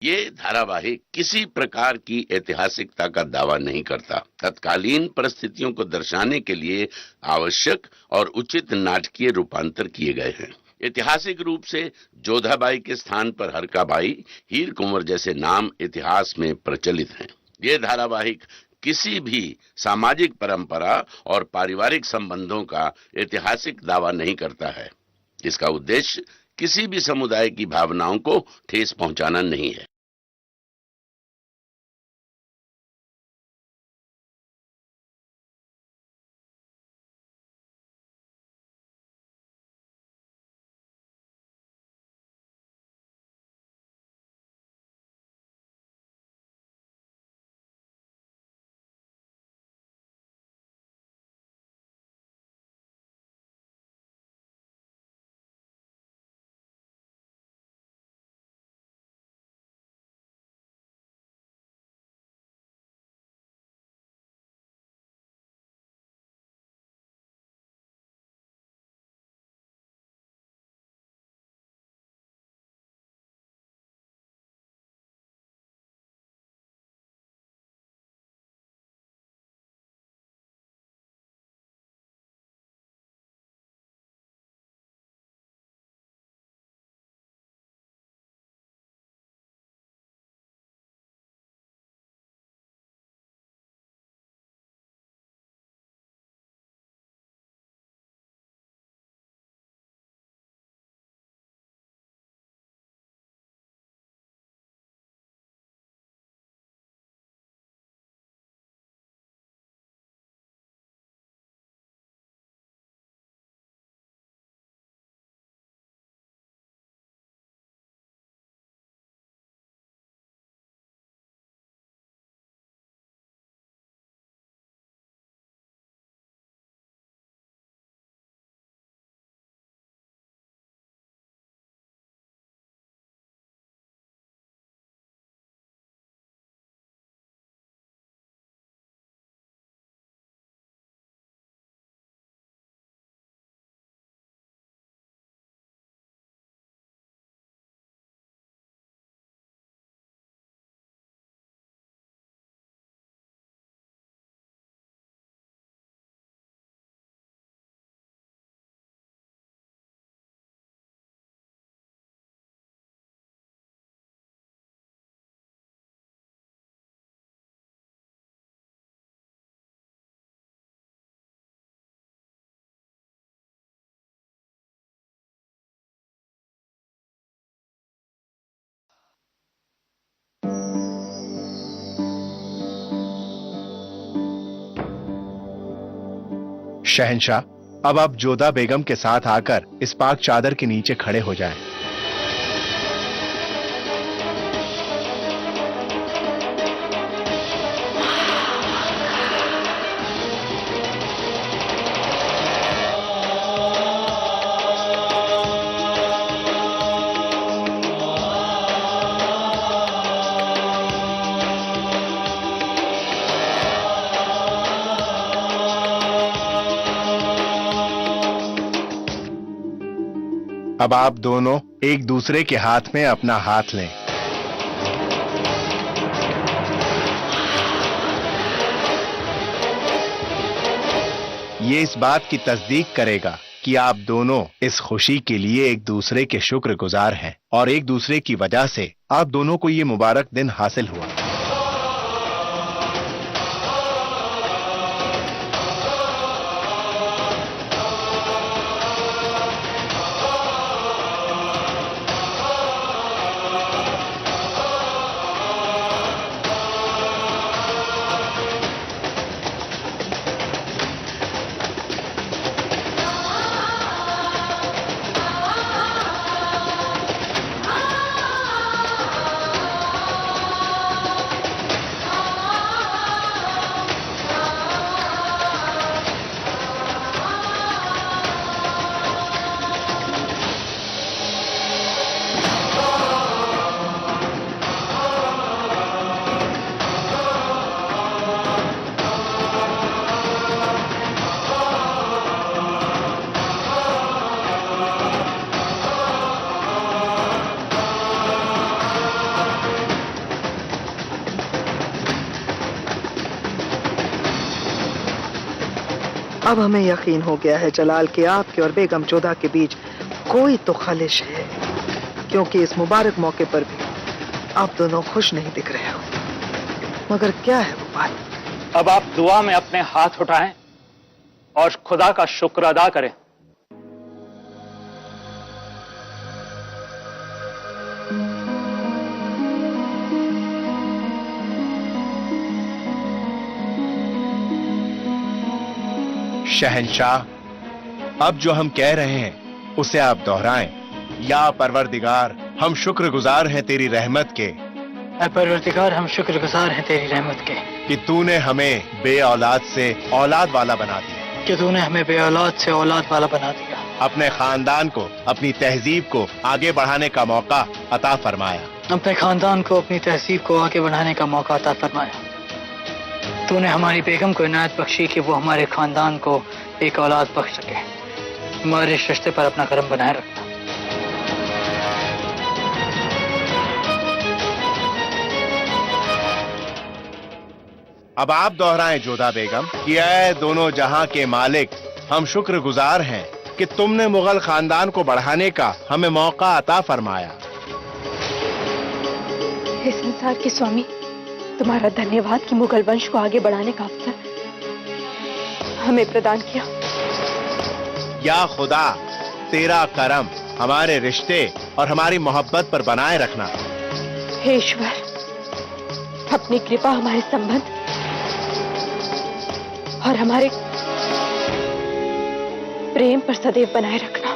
ये धारावाहिक किसी प्रकार की ऐतिहासिकता का दावा नहीं करता। तत्कालीन परिस्थितियों को दर्शाने के लिए आवश्यक और उचित नाटकीय रूपांतर किए गए हैं। ऐतिहासिक रूप से जोधाबाई के स्थान पर हरकाबाई, हीर कुंवर जैसे नाम इतिहास में प्रचलित हैं। ये धारावाहिक किसी भी सामाजिक परंपरा और पारिवारिक संबंधों का ऐतिहासिक दावा नहीं करता है। इसका उद्देश्य किसी भी समुदाय की भावनाओं को ठेस पहुंचाना नहीं है। शहंशाह, अब आप जोधा बेगम के साथ आकर इस पाक चादर के नीचे खड़े हो जाएं। अब आप दोनों एक दूसरे के हाथ में अपना हाथ लें। ये इस बात की तस्दीक करेगा कि आप दोनों इस खुशी के लिए एक दूसरे के शुक्रगुजार हैं और एक दूसरे की वजह से आप दोनों को ये मुबारक दिन हासिल हुआ। अब हमें यकीन हो गया है जलाल के आपके और बेगम जोधा के बीच कोई तो खलिश है, क्योंकि इस मुबारक मौके पर भी आप दोनों खुश नहीं दिख रहे हो। मगर क्या है वो बात? अब आप दुआ में अपने हाथ उठाएं और खुदा का शुक्र अदा करें। शहंशाह, अब जो हम कह रहे हैं उसे आप दोहराएं। या परवरदिगार, हम शुक्रगुजार हैं तेरी रहमत के। ऐ परवरदिगार, हम शुक्रगुजार हैं तेरी रहमत के कि तूने हमें बे औलाद से औलाद वाला बना दिया, कि तूने हमें बे औलाद से औलाद वाला बना दिया, अपने खानदान को, अपनी तहजीब को आगे बढ़ाने का मौका अता फरमाया, अपने खानदान को, अपनी तहजीब को आगे बढ़ाने का मौका अता फरमाया। तूने हमारी बेगम को इनायत बख्शी कि वो हमारे खानदान को एक औलाद बख्श सके। हमारे इस रिश्ते पर अपना करम बनाए रखना। अब आप दोहराएं जोधा बेगम कि ऐ दोनों जहां के मालिक, हम शुक्रगुजार हैं कि तुमने मुगल खानदान को बढ़ाने का हमें मौका अता फरमाया। हे संसार के स्वामी, तुम्हारा धन्यवाद कि मुगल वंश को आगे बढ़ाने का अवसर हमें प्रदान किया। या खुदा, तेरा करम हमारे रिश्ते और हमारी मोहब्बत पर बनाए रखना। हे ईश्वर, अपनी कृपा हमारे संबंध और हमारे प्रेम पर सदैव बनाए रखना।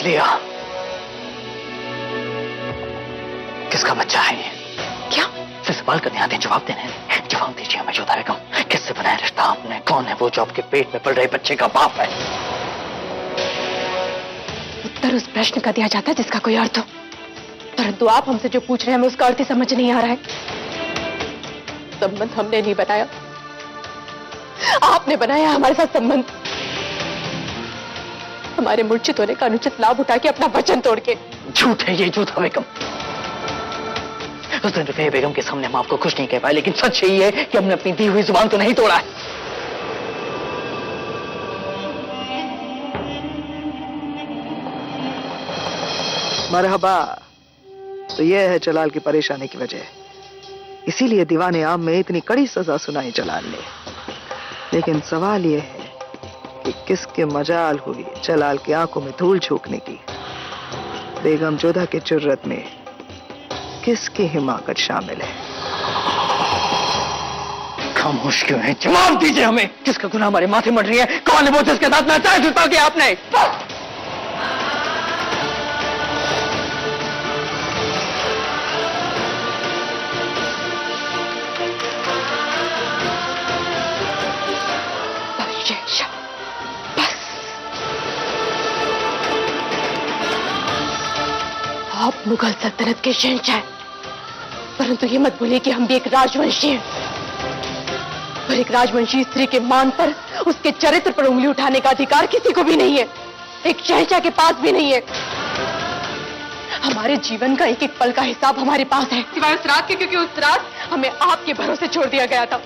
लिया। किसका बच्चा है ये? क्या? फिर सवाल करने आते, जवाब देने। जवाब दीजिए हमें जोधा बेगम, किससे बनाया रिश्ता आपने? कौन है वो जो आपके पेट में पल रहे बच्चे का बाप है? उत्तर उस प्रश्न का दिया जाता है जिसका कोई अर्थ हो, परंतु आप हमसे जो पूछ रहे हैं हमें उसका अर्थ ही समझ नहीं आ रहा है। संबंध हमने नहीं बनाया, आपने बनाया हमारे साथ संबंध। हमारे मूर्छित होने का अनुचित लाभ उठा के अपना वचन तोड़ के। झूठ है ये जोधा बेगम। उस दिन रुपये बेगम के सामने हम आपको कुछ नहीं कह पाए, लेकिन सच यही है कि हमने अपनी दी हुई जुबान को नहीं तोड़ा है। मरहबा। तो यह है जलाल की परेशानी की वजह, इसीलिए दीवाने आम में इतनी कड़ी सजा सुनाई जलाल ने। लेकिन सवाल यह है कि किसके मजाल हुई जलाल की आंखों में धूल झोंकने की। बेगम जोधा के जुर्रत में किसकी हिमाकत शामिल है? खामोश क्यों है? जवाब दीजिए हमें। किसका गुनाह हमारे माथे मर रही है? कौन है वो जिसके साथ नाजायज जुटा किया आपने? आप मुगल सल्तनत के शहंशाह हैं, परंतु ये मत भूलिए कि हम भी एक राजवंशी हैं, और एक राजवंशी स्त्री के मान पर, उसके चरित्र पर उंगली उठाने का अधिकार किसी को भी नहीं है, एक शहंशाह के पास भी नहीं है। हमारे जीवन का एक एक पल का हिसाब हमारे पास है, सिवाय उस रात के, क्योंकि उस रात हमें आपके भरोसे छोड़ दिया गया था।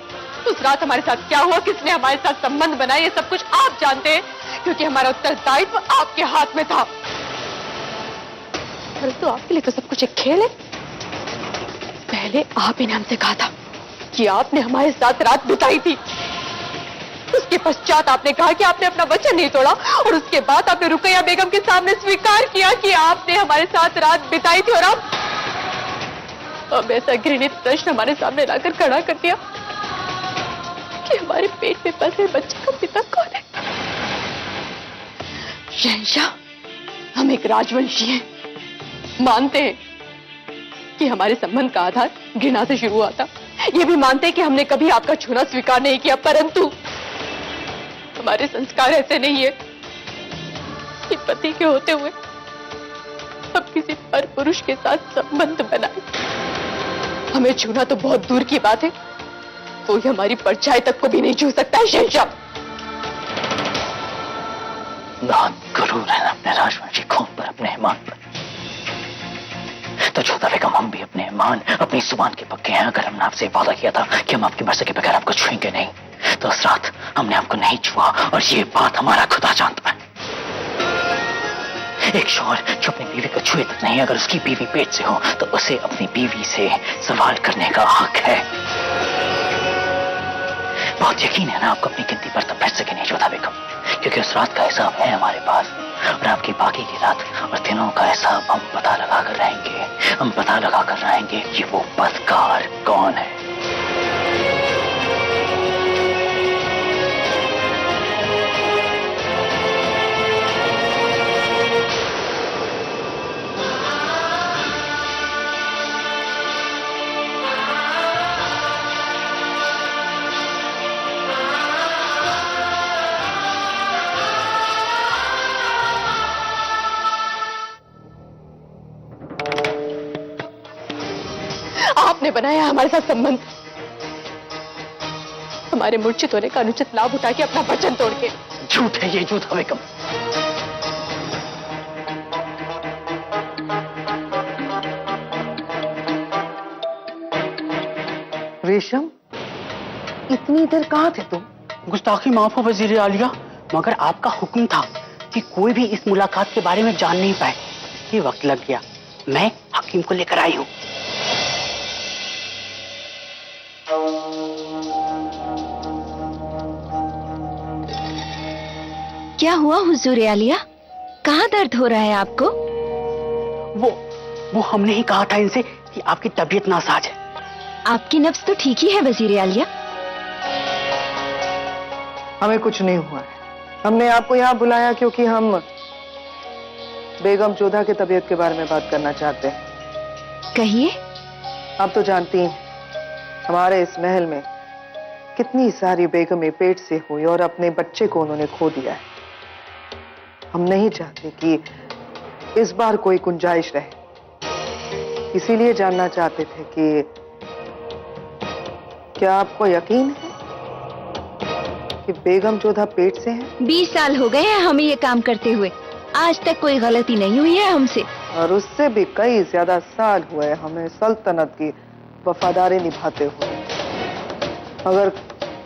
उस रात हमारे साथ क्या हुआ, किसने हमारे साथ संबंध बनाए, ये सब कुछ आप जानते हैं, क्योंकि हमारा उत्तरदायित्व आपके हाथ में था। परंतु आपके लिए तो सब कुछ एक खेल है। पहले आप ही ने हमसे कहा था कि आपने हमारे साथ रात बिताई थी, उसके पश्चात आपने कहा कि आपने अपना वचन नहीं तोड़ा, और उसके बाद आपने रुकैया बेगम के सामने स्वीकार किया कि आपने हमारे साथ रात बिताई थी। और अब ऐसा घृणित प्रश्न हमारे सामने लाकर खड़ा कर दिया कि हमारे पेट में पल रहे बच्चे का पिता कौन है। शहंशाह, हम एक राजवंशी हैं, मानते हैं कि हमारे संबंध का आधार घृणा से शुरू हुआ था, ये भी मानते हैं कि हमने कभी आपका छूना स्वीकार नहीं किया, परंतु हमारे संस्कार ऐसे नहीं है। कि पति के होते हुए अब किसी पर पुरुष के साथ संबंध बनाए। हमें छूना तो बहुत दूर की बात है, कोई हमारी परछाई तक को भी नहीं छू सकता है। शहंशाह, बहुत गुरूर है अपने राजवंशी खून पर, अपने ईमान पर। तो जोधा बेगम, हम भी अपने ईमान, अपनी जुबान के पक्के हैं। अगर हमने आपसे वादा किया था कि हम आपकी मर्जी के बगैर आपको छुएंगे नहीं, तो उस रात हमने आपको नहीं छुआ, और ये बात हमारा खुदा जानता है। एक शौहर जो अपनी बीवी को छुए तक नहीं, अगर उसकी बीवी पेट से हो तो उसे अपनी बीवी से सवाल करने का हक है। बहुत यकीन है ना आपको अपनी गिनती पर, तो बैठ सके नहीं जोधा बेगम, क्योंकि उस रात का हिसाब है हमारे पास, और आपकी बाकी की रात और दिनों का हिसाब हम पता लगा कर रहेंगे कि वो बदकार कौन है। आपने बनाया हमारे साथ संबंध, हमारे मूर्छित होने का अनुचित लाभ उठा के अपना वचन तोड़ के। झूठ है ये जोधा बेगम। रेशम, इतनी देर कहाँ थे तुम? गुस्ताखी माफ हो वजीर आलिया, मगर आपका हुक्म था कि कोई भी इस मुलाकात के बारे में जान नहीं पाए, ये वक्त लग गया। मैं हकीम को लेकर आई हूँ। क्या हुआ हुजूर आलिया, कहाँ दर्द हो रहा है आपको? वो हमने ही कहा था इनसे कि आपकी तबीयत नासाज है। आपकी नब्ज तो ठीक ही है वजीर आलिया। हमें कुछ नहीं हुआ है। हमने आपको यहाँ बुलाया क्योंकि हम बेगम जोधा की तबीयत के बारे में बात करना चाहते हैं। कहिए। आप तो जानती हैं हमारे इस महल में कितनी सारी बेगमें पेट से हुई और अपने बच्चे को उन्होंने खो दिया है। हम नहीं चाहते कि इस बार कोई गुंजाइश रहे, इसीलिए जानना चाहते थे कि क्या आपको यकीन है कि बेगम जोधा पेट से है? 20 साल हो गए हैं हमें ये काम करते हुए, आज तक कोई गलती नहीं हुई है हमसे। और उससे भी कई ज्यादा साल हुए हमें सल्तनत की वफादारी निभाते हुए। अगर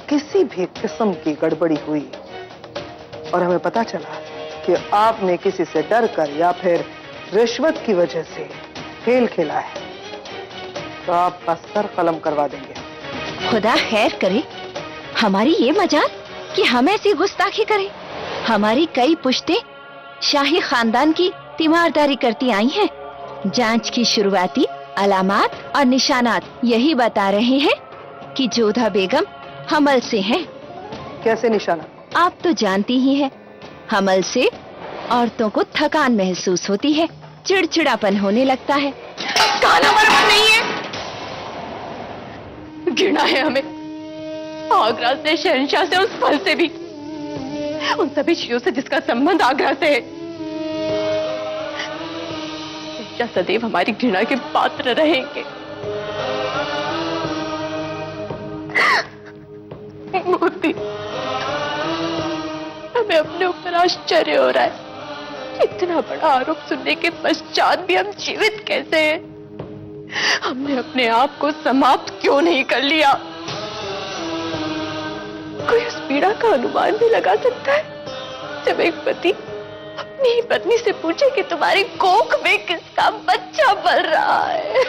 किसी भी किस्म की गड़बड़ी हुई और हमें पता चला कि आपने किसी से डर कर या फिर रिश्वत की वजह से खेल खेला है, तो आपका सर कलम करवा देंगे। खुदा खैर करे, हमारी ये मजाल कि हम ऐसी गुस्ताखी करें। हमारी कई पुश्तें शाही खानदान की तीमारदारी करती आई हैं। जांच की शुरुआती अलामात और निशानात यही बता रहे हैं कि जोधा बेगम हमल से हैं। कैसे निशाना? आप तो जानती ही हैं, हमल से औरतों को थकान महसूस होती है, चिड़चिड़ापन होने लगता है। खाना बर्बाद नहीं है, घृणा है हमें आगरा से, शहंशाह से, उस फल से भी, उन सभी चीजों से जिसका संबंध आगरा से है। शहंशाह सदैव हमारी घृणा के पात्र रहेंगे। मोती, हमें अपने ऊपर आश्चर्य हो रहा है, इतना बड़ा आरोप सुनने के पश्चात भी हम जीवित कैसे हैं? हमने अपने आप को समाप्त क्यों नहीं कर लिया? कोई उस पीड़ा का अनुमान भी लगा सकता है जब एक पति अपनी ही पत्नी से पूछे कि तुम्हारी कोख में किसका बच्चा पल रहा है?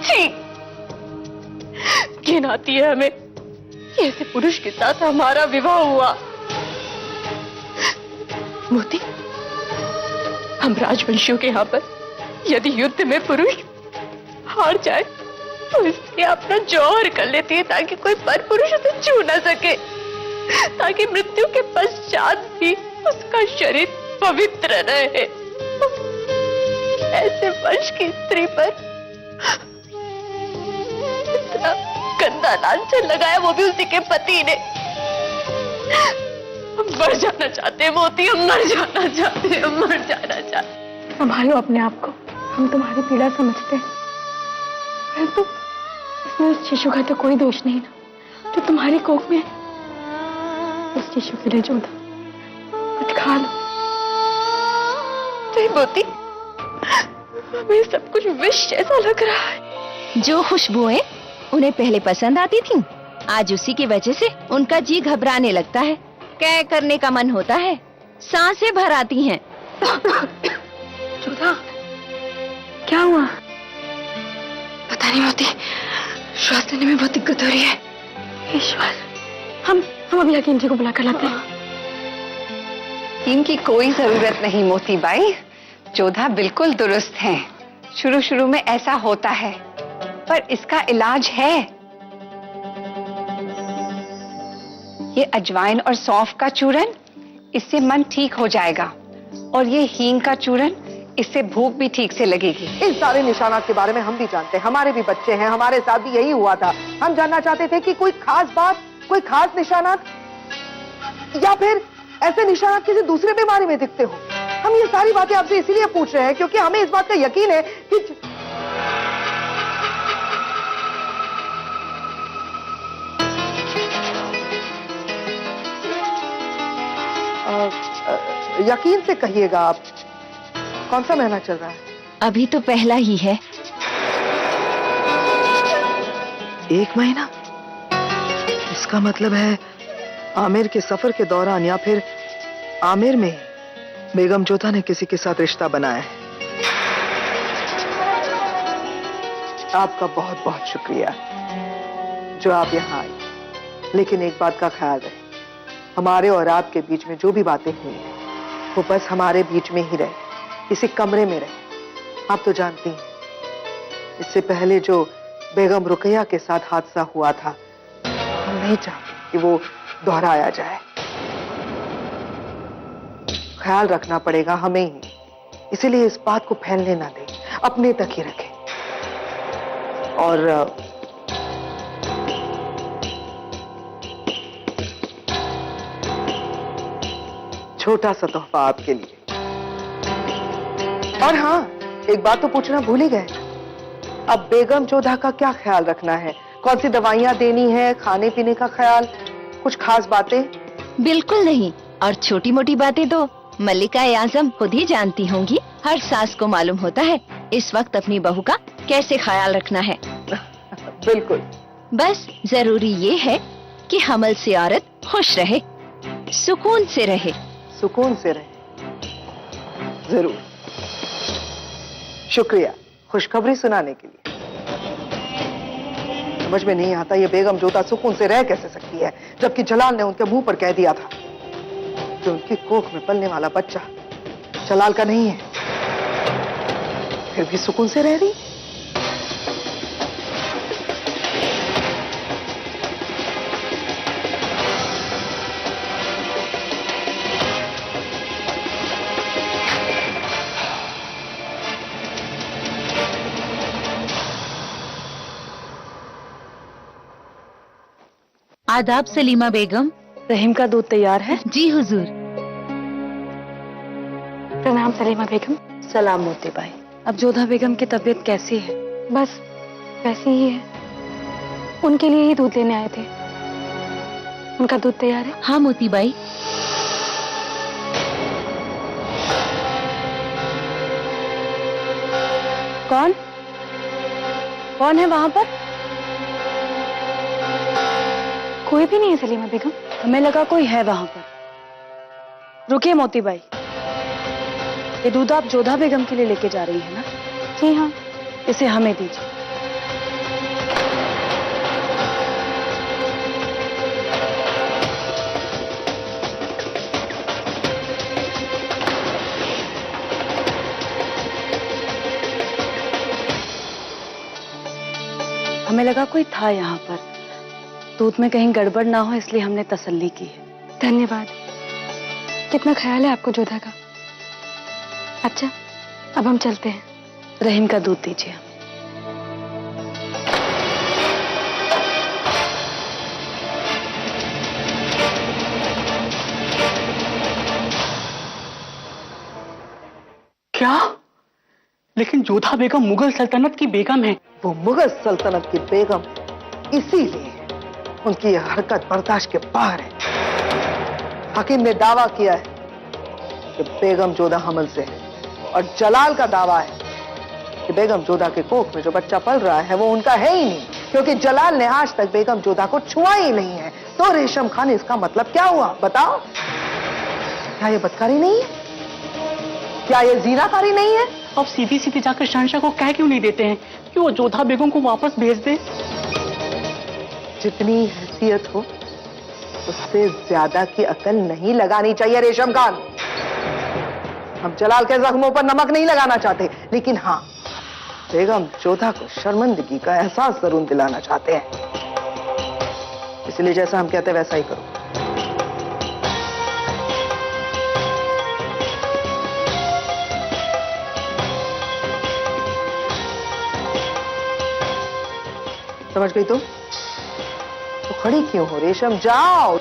ठीक, घिन आती है हमें ऐसे पुरुष के साथ हमारा विवाह हुआ। मोती, हम राजवंशियों के यहाँ पर यदि युद्ध में पुरुष हार जाए तो इसलिए अपना जौहर कर लेती है ताकि कोई पर पुरुष उसे छू न सके, ताकि मृत्यु के पश्चात भी उसका शरीर पवित्र रहे। ऐसे वंश की स्त्री पर इतना गंदा लांछन लगाया, वो भी उसी के पति ने। हम मर जाना चाहते हैं मोती, हम मर जाना चाहते हैं, हम मर जाना चाहते हैं। संभालो अपने आप को, हम तुम्हारी पीड़ा समझते हैं, परंतु इसमें उस शिशु का तो कोई दोष नहीं ना जो तुम्हारी कोख में है। उस शिशु के लिए जोधा कुछ खा लो। नहीं मोती, हमें सब कुछ विष जैसा लग रहा है। जो खुशबुएं उन्हें पहले पसंद आती थीं, आज उसी की वजह से उनका जी घबराने लगता है, कै करने का मन होता है, सांसें भर आती हैं। जोधा, क्या हुआ? पता नहीं मोती, श्वास लेने में बहुत दिक्कत हो रही है। ईश्वर, हम अभी हकीम जी को बुला कर लाते हैं। इनकी कोई जरूरत नहीं मोती बाई, जोधा बिल्कुल दुरुस्त हैं। शुरू शुरू में ऐसा होता है, पर इसका इलाज है। ये अजवाइन और सौंफ का चूरन, इससे मन ठीक हो जाएगा, और ये हींग का चूरन, इससे भूख भी ठीक से लगेगी। इन सारे निशानात के बारे में हम भी जानते हैं, हमारे भी बच्चे हैं, हमारे साथ भी यही हुआ था। हम जानना चाहते थे कि कोई खास बात, कोई खास निशानात, या फिर ऐसे निशानात किसी दूसरे बीमारी में दिखते हो। हम ये सारी बातें आपसे इसीलिए पूछ रहे हैं क्योंकि हमें इस बात का यकीन है कि यकीन से कहिएगा, आप कौन सा महीना चल रहा है? अभी तो पहला ही है। 1 महीना? इसका मतलब है आमिर के सफर के दौरान या फिर आमिर में बेगम जोधा ने किसी के साथ रिश्ता बनाया है। आपका बहुत बहुत शुक्रिया जो आप यहाँ आए, लेकिन एक बात का ख्याल रहे, हमारे और आपके बीच में जो भी बातें हुई हैं वो बस हमारे बीच में ही रहे, इसी कमरे में रहे। आप तो जानती हैं, इससे पहले जो बेगम रुकैया के साथ हादसा हुआ था, हम नहीं चाहते कि वो दोहराया जाए। ख्याल रखना पड़ेगा हमें ही, इसीलिए इस बात को फैलने ना दें, अपने तक ही रखें। और छोटा सा तोहफा आपके लिए। और हाँ, एक बात तो पूछना भूल ही गए, अब बेगम जोधा का क्या ख्याल रखना है? कौन सी दवाइयां देनी है, खाने पीने का ख्याल, कुछ खास बातें? बिल्कुल नहीं, और छोटी मोटी बातें तो मल्लिका आजम खुद ही जानती होंगी। हर सास को मालूम होता है इस वक्त अपनी बहू का कैसे ख्याल रखना है। बिल्कुल। बस जरूरी ये है कि हमल से औरत खुश रहे, सुकून से रहे। सुकून से रहे, जरूर। शुक्रिया खुशखबरी सुनाने के लिए। समझ में नहीं आता ये बेगम जोधा सुकून से रह कैसे सकती है, जबकि जलाल ने उनके मुंह पर कह दिया था कि उनकी कोख में पलने वाला बच्चा जलाल का नहीं है, फिर भी सुकून से रह रही। आदाब सलीमा बेगम। रहीम का दूध तैयार है? जी हुजूर। प्रणाम सलीमा बेगम। सलाम मोती बाई। अब जोधा बेगम की तबीयत कैसी है? बस वैसी ही है, उनके लिए ही दूध लेने आए थे। उनका दूध तैयार है? हाँ मोती बाई। कौन कौन है वहां पर? कोई भी नहीं है सलीमा बेगम। हमें लगा कोई है वहां पर। रुकिए मोती बाई, ये दूध आप जोधा बेगम के लिए लेके जा रही है ना? जी हाँ। इसे हमें दीजिए। हमें लगा कोई था यहाँ पर, दूध में कहीं गड़बड़ ना हो इसलिए हमने तसल्ली की है। धन्यवाद। कितना ख्याल है आपको जोधा का। अच्छा, अब हम चलते हैं। रहीम का दूध दीजिए। क्या? लेकिन जोधा बेगम मुगल सल्तनत की बेगम है। वो मुगल सल्तनत की बेगम, इसीलिए उनकी यह हरकत बर्दाश्त के बाहर है। हकीम ने दावा किया है कि बेगम जोधा हमल से है, और जलाल का दावा है कि बेगम जोधा के कोख में जो बच्चा पल रहा है वो उनका है ही नहीं, क्योंकि जलाल ने आज तक बेगम जोधा को छुआ ही नहीं है। तो रेशम खान, इसका मतलब क्या हुआ बताओ? क्या ये बदकारी नहीं है? क्या ये जीनाकारी नहीं है? अब सीधी सीधी जाकर शहंशाह को कह क्यों नहीं देते हैं कि वो जोधा बेगम को वापस भेज दे? जितनी हैसियत हो उससे ज्यादा की अकल नहीं लगानी चाहिए रेशम खान। हम जलाल के जख्मों पर नमक नहीं लगाना चाहते, लेकिन हाँ, बेगम जोधा को शर्मिंदगी का एहसास जरूर दिलाना चाहते हैं। इसलिए जैसा हम कहते हैं वैसा ही करो। समझ गई तुम? तो खड़ी क्यों हो रेशम? जाओ।